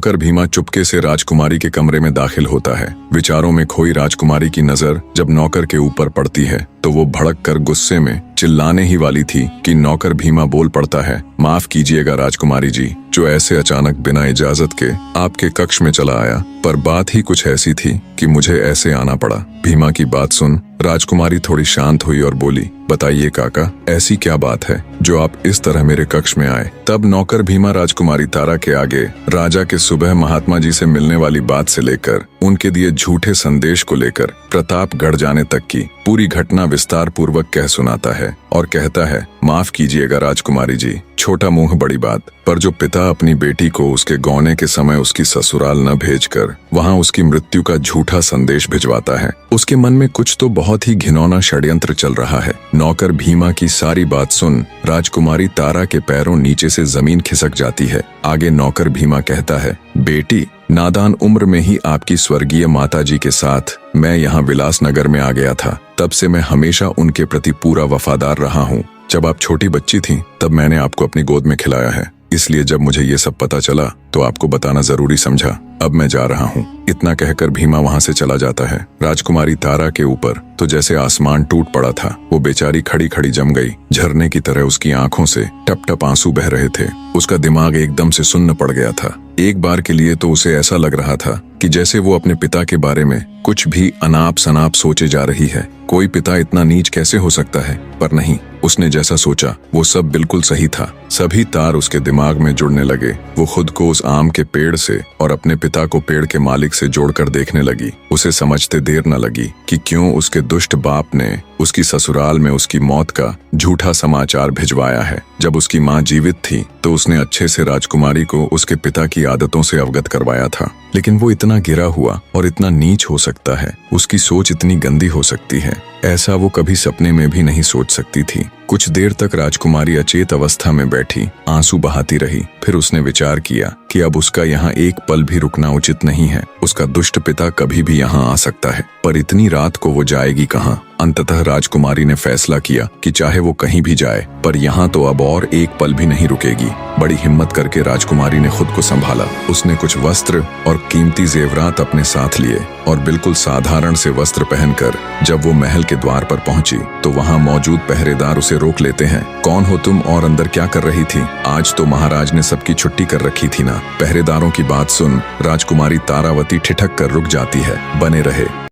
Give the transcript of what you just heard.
नौकर भीमा चुपके से राजकुमारी के कमरे में दाखिल होता है। विचारों में खोई राजकुमारी की नजर जब नौकर के ऊपर पड़ती है तो वो भड़क कर गुस्से में चिल्लाने ही वाली थी कि नौकर भीमा बोल पड़ता है, माफ कीजिएगा राजकुमारी जी, जो ऐसे अचानक बिना इजाजत के आपके कक्ष में चला आया, पर बात ही कुछ ऐसी थी कि मुझे ऐसे आना पड़ा। भीमा की बात सुन राजकुमारी थोड़ी शांत हुई और बोली, बताइए काका, ऐसी क्या बात है जो आप इस तरह मेरे कक्ष में आए। तब नौकर भीमा राजकुमारी तारा के आगे राजा के सुबह महात्मा जी से मिलने वाली बात से लेकर उनके दिए झूठे संदेश को लेकर प्रतापगढ़ जाने तक की पूरी घटना विस्तार पूर्वक कह सुनाता है और कहता है, माफ कीजिएगा राजकुमारी जी, छोटा मुंह बड़ी बात, पर जो पिता अपनी बेटी को उसके गौने के समय उसकी ससुराल न भेजकर वहां उसकी मृत्यु का झूठा संदेश भिजवाता है, उसके मन में कुछ तो बहुत ही घिनौना षड्यंत्र चल रहा है। नौकर भीमा की सारी बात सुन राजकुमारी तारा के पैरों नीचे से जमीन खिसक जाती है। आगे नौकर भीमा कहता है, बेटी, नादान उम्र में ही आपकी स्वर्गीय माता जी के साथ मैं यहाँ विलासनगर में आ गया था। तब से मैं हमेशा उनके प्रति पूरा वफादार रहा हूँ। जब आप छोटी बच्ची थी तब मैंने आपको अपनी गोद में खिलाया है, इसलिए जब मुझे ये सब पता चला तो आपको बताना जरूरी समझा। अब मैं जा रहा हूँ। इतना कहकर भीमा वहाँ से चला जाता है। राजकुमारी तारा के ऊपर तो जैसे आसमान टूट पड़ा था। वो बेचारी खड़ी खड़ी जम गई। झरने की तरह उसकी आंखों से टप टप आंसू बह रहे थे। उसका दिमाग एकदम से सुन्न पड़ गया था। एक बार के लिए तो उसे ऐसा लग रहा था कि जैसे वो अपने पिता के बारे में कुछ भी अनाप शनाप सोचे जा रही है। कोई पिता इतना नीच कैसे हो सकता है, पर नहीं, उसने जैसा सोचा वो सब बिल्कुल सही था। सभी तार उसके दिमाग में जुड़ने लगे। वो खुद को उस आम के पेड़ से और अपने पिता को पेड़ के मालिक से जोड़कर देखने लगी। उसे समझते देर न लगी कि क्यों उसके दुष्ट बाप ने उसकी ससुराल में उसकी मौत का झूठा समाचार भिजवाया है। जब उसकी माँ जीवित थी तो उसने अच्छे से राजकुमारी को उसके पिता की आदतों से अवगत करवाया था, लेकिन वो इतना गिरा हुआ और इतना नीच हो सकता है, उसकी सोच इतनी गंदी हो सकती है, ऐसा वो कभी सपने में भी नहीं सोच सकती थी। कुछ देर तक राजकुमारी अचेत अवस्था में बैठी आंसू बहाती रही। फिर उसने विचार किया कि अब उसका यहाँ एक पल भी रुकना उचित नहीं है। उसका दुष्ट पिता कभी भी यहाँ आ सकता है, पर इतनी रात को वो जाएगी कहाँ। अंततः राजकुमारी ने फैसला किया कि चाहे वो कहीं भी जाए, पर यहाँ तो अब और एक पल भी नहीं रुकेगी। बड़ी हिम्मत करके राजकुमारी ने खुद को संभाला। उसने कुछ वस्त्र और कीमती जेवरात अपने साथ लिए और बिल्कुल साधारण से वस्त्र पहनकर जब वो महल के द्वार पर पहुंची तो वहां मौजूद पहरेदार उसे रोक लेते हैं। कौन हो तुम और अंदर क्या कर रही थी? आज तो महाराज ने सबकी छुट्टी कर रखी थी ना। पहरेदारों की बात सुन राजकुमारी तारावती ठिठक कर रुक जाती है। बने रहे।